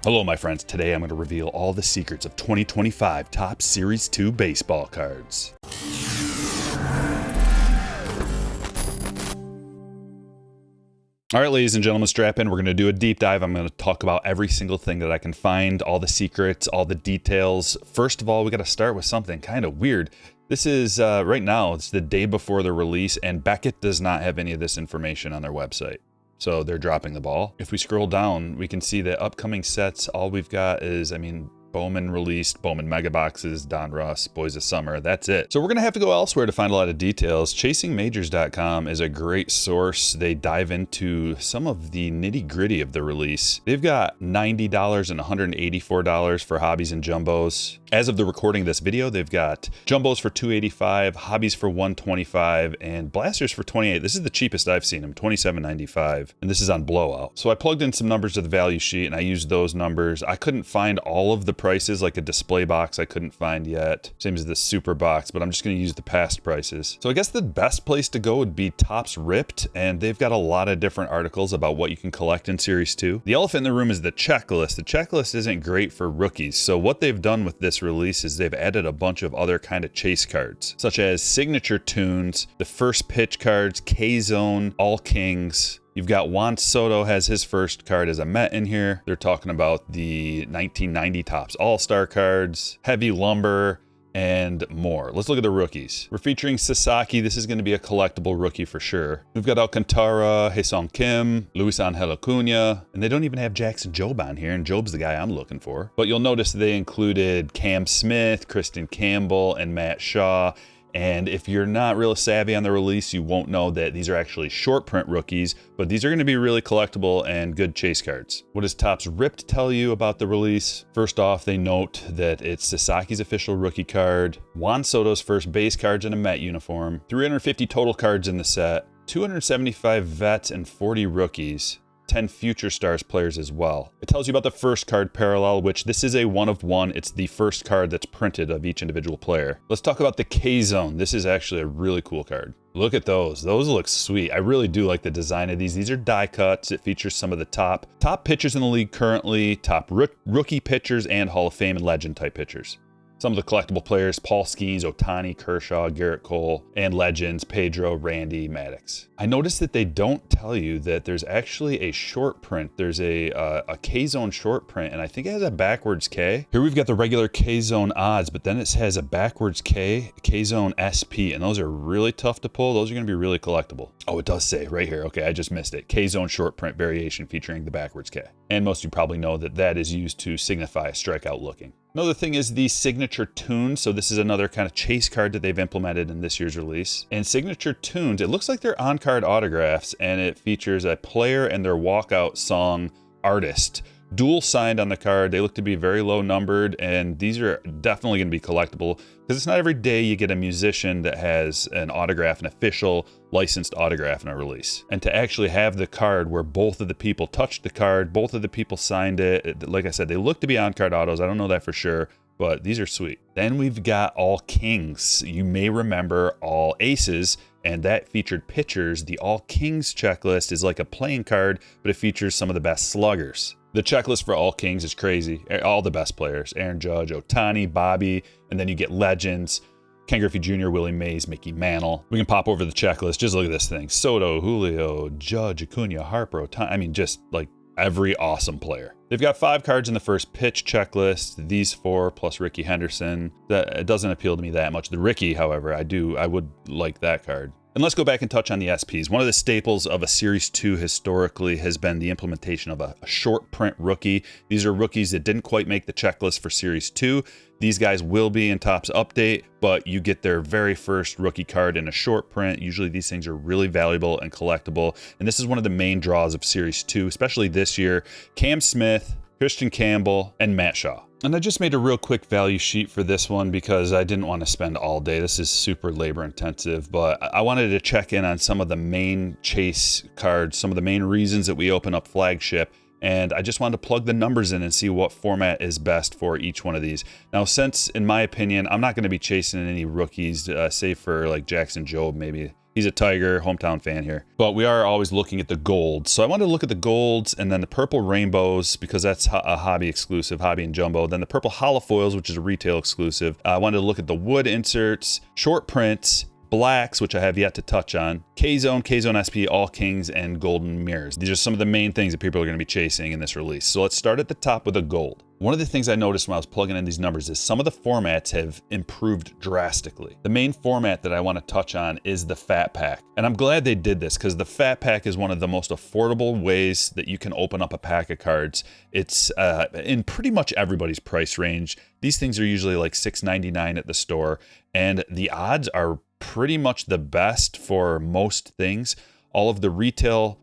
Hello, my friends. Today I'm going to reveal all the secrets of 2025 Topps Series 2 baseball cards. All right, ladies and gentlemen, strap in. We're going to do a deep dive. I'm going to talk about every single thing that I can find, all the secrets, all the details. First of all, we got to start with something kind of weird. This is right now, it's the day before the release, and Beckett does not have any of this information on their website. So they're dropping the ball. If we scroll down, we can see that upcoming sets, all we've got is, Bowman released, Bowman Mega Boxes, Don Russ, Boys of Summer, that's it. So we're gonna have to go elsewhere to find a lot of details. ChasingMajors.com is a great source. They dive into some of the nitty gritty of the release. They've got $90 and $184 for hobbies and jumbos. As of the recording of this video, they've got jumbos for $285, hobbies for $125, and blasters for $28. This is the cheapest I've seen them, $27.95, and this is on blowout. So I plugged in some numbers to the value sheet and I used those numbers. I couldn't find all of the prices, like a display box I couldn't find yet, same as the super box, but I'm just going to use the past prices. So I guess the best place to go would be Topps Ripped, and they've got a lot of different articles about what you can collect in Series 2. The elephant in the room is the checklist. The checklist isn't great for rookies, so what they've done with this release is they've added a bunch of other kind of chase cards, such as signature tunes, the first pitch cards, Kzone, All Kings. You've got Juan Soto has his first card as a Met in here. They're talking about the 1990 Topps All-Star cards, Heavy Lumber, and more. Let's look at the rookies. We're featuring Sasaki. This is going to be a collectible rookie for sure. We've got Alcantara, Hae-Sung Kim, Luis Angel Acuna, and they don't even have Jackson Jobe on here, and Jobe's the guy I'm looking for. But you'll notice they included Cam Smith, Kristen Campbell, and Matt Shaw. And if you're not real savvy on the release, you won't know that these are actually short print rookies, but these are going to be really collectible and good chase cards. What does Topps Ripped tell you about the release? First off, they note that it's Sasaki's official rookie card, Juan Soto's first base cards in a Met uniform, 350 total cards in the set, 275 vets and 40 rookies, 10 Future Stars players as well. It tells you about the first card parallel, which this is a one of one. It's the first card that's printed of each individual player. Let's talk about the Kzone. This is actually a really cool card. Look at those. Those look sweet. I really do like the design of these. These are die cuts. It features some of the top pitchers in the league currently, top rookie pitchers, and Hall of Fame and legend type pitchers. Some of the collectible players, Paul Skeens, Ohtani, Kershaw, Garrett Cole, and legends, Pedro, Randy, Maddox. I noticed that they don't tell you that there's actually a short print. There's a Kzone short print, and I think it has a backwards K. Here we've got the regular Kzone odds, but then it has a backwards K, Kzone SP, and those are really tough to pull. Those are going to be really collectible. Oh, it does say right here. Okay, I just missed it. Kzone short print variation featuring the backwards K. And most of you probably know that that is used to signify a strikeout looking. Another thing is the signature tunes. So this is another kind of chase card that they've implemented in this year's release. And signature tunes, it looks like they're on-card autographs, and it features a player and their walkout song artist. Dual signed on the card. They look to be very low numbered, and these are definitely going to be collectible because it's not every day you get a musician that has an autograph, an official licensed autograph in a release. And to actually have the card where both of the people touched the card, both of the people signed it, like I said, they look to be on-card autos. I don't know that for sure, but these are sweet. Then we've got All Kings. You may remember All Aces, and that featured pitchers. The All Kings checklist is like a playing card, but it features some of the best sluggers. The checklist for All Kings is crazy. All the best players, Aaron Judge, Ohtani, Bobby, and then you get legends, Ken Griffey Jr., Willie Mays, Mickey Mantle. We can pop over the checklist. Just look at this thing. Soto, Julio, Judge, Acuna, Harper, Ohtani. Just like every awesome player. They've got 5 cards in the first pitch checklist. These 4 plus Ricky Henderson. It doesn't appeal to me that much. The Ricky, however, I would like that card. And let's go back and touch on the SPs. One of the staples of a Series 2 historically has been the implementation of a short print rookie. These are rookies that didn't quite make the checklist for Series 2. These guys will be in Topps Update, but you get their very first rookie card in a short print. Usually these things are really valuable and collectible. And this is one of the main draws of Series 2, especially this year. Cam Smith, Christian Campbell, and Matt Shaw. And I just made a real quick value sheet for this one because I didn't want to spend all day. This is super labor intensive, but I wanted to check in on some of the main chase cards, some of the main reasons that we open up flagship. And I just wanted to plug the numbers in and see what format is best for each one of these. Now, since in my opinion, I'm not going to be chasing any rookies, save for like Jackson Jobe maybe He's a Tiger, hometown fan here. But we are always looking at the golds. So I wanted to look at the golds and then the purple rainbows, because that's a hobby exclusive, hobby and jumbo. Then the purple holofoils, which is a retail exclusive. I wanted to look at the wood inserts, short prints, blacks, which I have yet to touch on, Kzone, Kzone SP, all kings, and golden mirrors. These are some of the main things that people are going to be chasing in this release. So let's start at the top with a gold. One of the things I noticed when I was plugging in these numbers is some of the formats have improved drastically. The main format that I want to touch on is the fat pack. And I'm glad they did this, because the fat pack is one of the most affordable ways that you can open up a pack of cards. It's in pretty much everybody's price range. These things are usually like $6.99 at the store, and the odds are pretty much the best for most things. All of the retail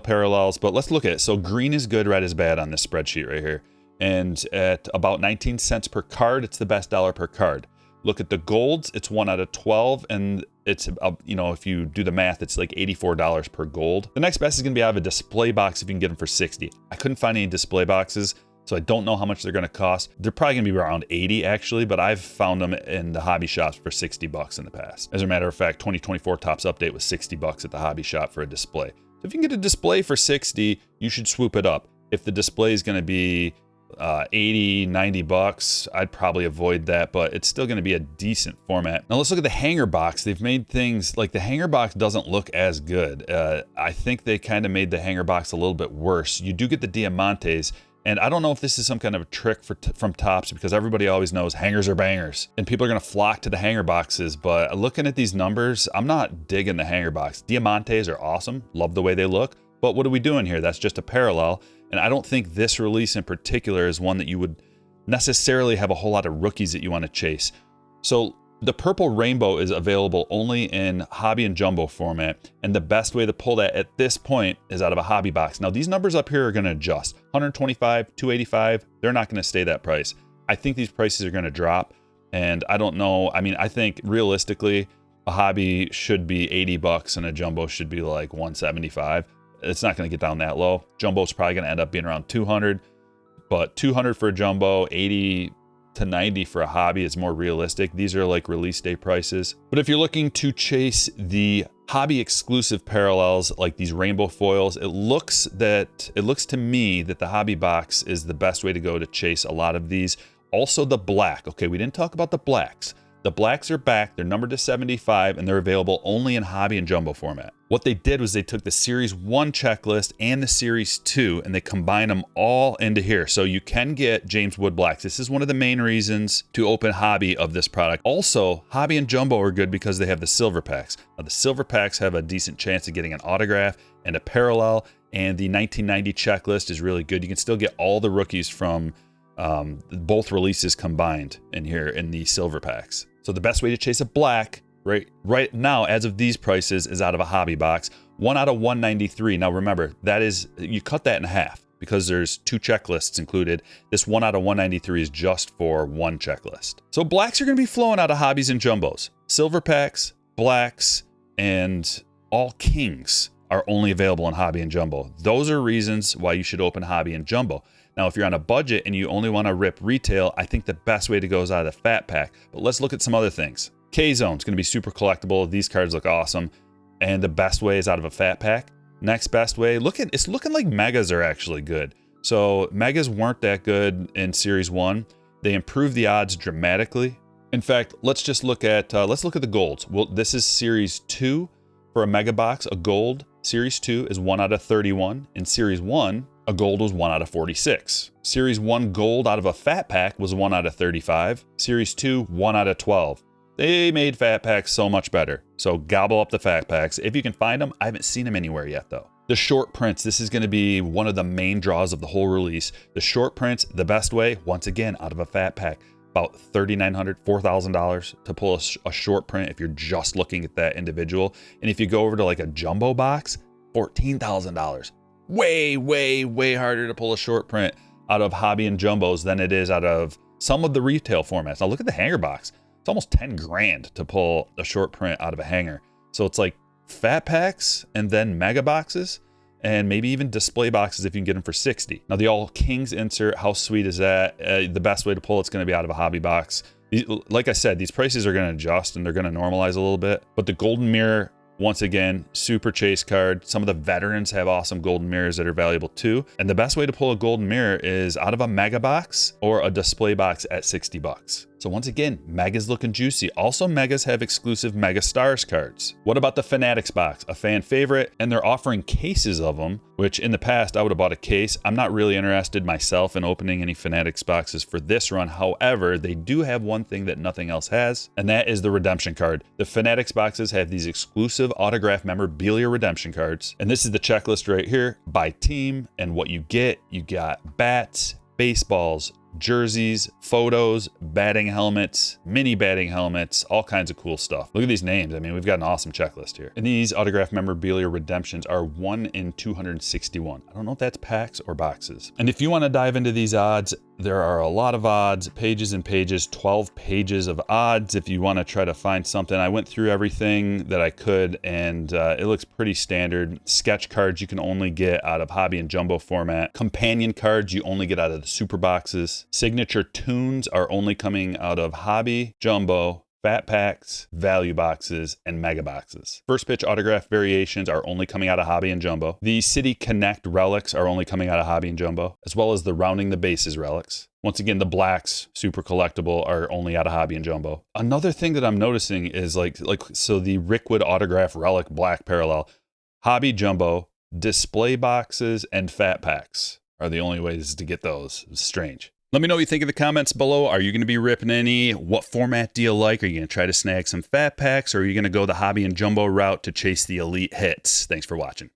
parallels, but let's look at it. So green is good, red is bad on this spreadsheet right here. And at about 19 cents per card, it's the best dollar per card. Look at the golds, it's 1 out of 12, and it's, you know, if you do the math, it's like $84 per gold. The next best is gonna be out of a display box if you can get them for 60. I couldn't find any display boxes, so I don't know how much they're gonna cost. They're probably gonna be around 80 actually, but I've found them in the hobby shops for 60 bucks in the past. As a matter of fact, 2024 Topps update was 60 bucks at the hobby shop for a display. So if you can get a display for 60, you should swoop it up. If the display is gonna be 80, 90 bucks, I'd probably avoid that, but it's still going to be a decent format. Now let's look at the hanger box. They've made things like the hanger box doesn't look as good. I think they kind of made the hanger box a little bit worse. You do get the Diamantes, and I don't know if this is some kind of a trick from Topps, because everybody always knows hangers are bangers and people are going to flock to the hanger boxes. But looking at these numbers, I'm not digging the hanger box. Diamantes are awesome. Love the way they look. But what are we doing here? That's just a parallel. And I don't think this release in particular is one that you would necessarily have a whole lot of rookies that you want to chase. So the purple rainbow is available only in hobby and jumbo format. And the best way to pull that at this point is out of a hobby box. Now these numbers up here are going to adjust. 125, 285, they're not going to stay that price. I think these prices are going to drop. And I don't know. I mean, I think realistically, a hobby should be 80 bucks and a jumbo should be like 175. It's not going to get down that low. Jumbo's probably going to end up being around 200, but 200 for a jumbo, 80 to 90 for a hobby is more realistic. These are like release day prices. But if you're looking to chase the hobby exclusive parallels like these rainbow foils, it looks to me that the hobby box is the best way to go to chase a lot of these. Also the black. Okay, we didn't talk about the blacks. The blacks are back, they're numbered to 75, and they're available only in hobby and jumbo format. What they did was they took the Series 1 checklist and the Series 2, and they combined them all into here. So you can get James Wood Blacks. This is one of the main reasons to open hobby of this product. Also, hobby and jumbo are good because they have the silver packs. Now, the silver packs have a decent chance of getting an autograph and a parallel, and the 1990 checklist is really good. You can still get all the rookies from both releases combined in here in the silver packs. So the best way to chase a black right now, as of these prices, is out of a hobby box. 1 out of 193. Now remember, that is, you cut that in half because there's 2 checklists included. This 1 out of 193 is just for 1 checklist. So blacks are going to be flowing out of hobbies and jumbos. Silver packs, blacks, and all kings are only available in hobby and jumbo. Those are reasons why you should open hobby and jumbo. Now, if you're on a budget and you only want to rip retail, I think the best way to go is out of the fat pack. But let's look at some other things. Kzone is going to be super collectible. These cards look awesome. And the best way is out of a fat pack. Next best way, it's looking like megas are actually good. So megas weren't that good in Series 1. They improved the odds dramatically. In fact, let's look at the golds. Well, this is Series 2 for a mega box. A gold, Series 2 is 1 out of 31. In Series 1, a gold was 1 out of 46. Series 1 gold out of a fat pack was 1 out of 35. Series 2, 1 out of 12. They made fat packs so much better. So gobble up the fat packs. If you can find them, I haven't seen them anywhere yet though. The short prints, this is going to be one of the main draws of the whole release. The short prints, the best way, once again, out of a fat pack. About $3,900, $4,000 to pull a short print if you're just looking at that individual. And if you go over to like a jumbo box, $14,000. Way, way, way harder to pull a short print out of hobby and jumbos than it is out of some of the retail formats. Now look at the hanger box. It's almost 10 grand to pull a short print out of a hanger. So it's like fat packs and then mega boxes and maybe even display boxes if you can get them for 60. Now the all kings insert, how sweet is that? The best way to pull it's going to be out of a hobby box. Like I said, these prices are going to adjust and they're going to normalize a little bit, but the golden mirror Once again, super chase card. Some of the veterans have awesome golden mirrors that are valuable too. And the best way to pull a golden mirror is out of a mega box or a display box at 60 bucks. So once again, Mega's looking juicy. Also, Megas have exclusive Mega Stars cards. What about the Fanatics box? A fan favorite, and they're offering cases of them, which in the past I would have bought a case. I'm not really interested myself in opening any Fanatics boxes for this run. However, they do have one thing that nothing else has, and that is the redemption card. The Fanatics boxes have these exclusive autograph memorabilia redemption cards, and this is the checklist right here by team and what you get. You got bats, baseballs, jerseys, photos, batting helmets, mini batting helmets, all kinds of cool stuff. Look at these names. I mean, we've got an awesome checklist here. And these autograph memorabilia redemptions are 1 in 261. I don't know if that's packs or boxes. And if you want to dive into these odds, there are a lot of odds, pages and pages, 12 pages of odds. If you want to try to find something, I went through everything that I could, and it looks pretty standard. Sketch cards you can only get out of hobby and jumbo format. Companion cards you only get out of the super boxes. Signature tunes are only coming out of hobby, jumbo, fat packs, value boxes, and mega boxes. First pitch autograph variations are only coming out of hobby and jumbo. The City Connect relics are only coming out of hobby and jumbo, as well as the rounding the bases relics. Once again, the blacks, super collectible, are only out of hobby and jumbo. Another thing that I'm noticing is so the Rickwood autograph relic black parallel, hobby jumbo, display boxes, and fat packs are the only ways to get those. It's strange. Let me know what you think in the comments below. Are you going to be ripping any? What format do you like? Are you going to try to snag some fat packs, or are you going to go the hobby and jumbo route to chase the elite hits? Thanks for watching.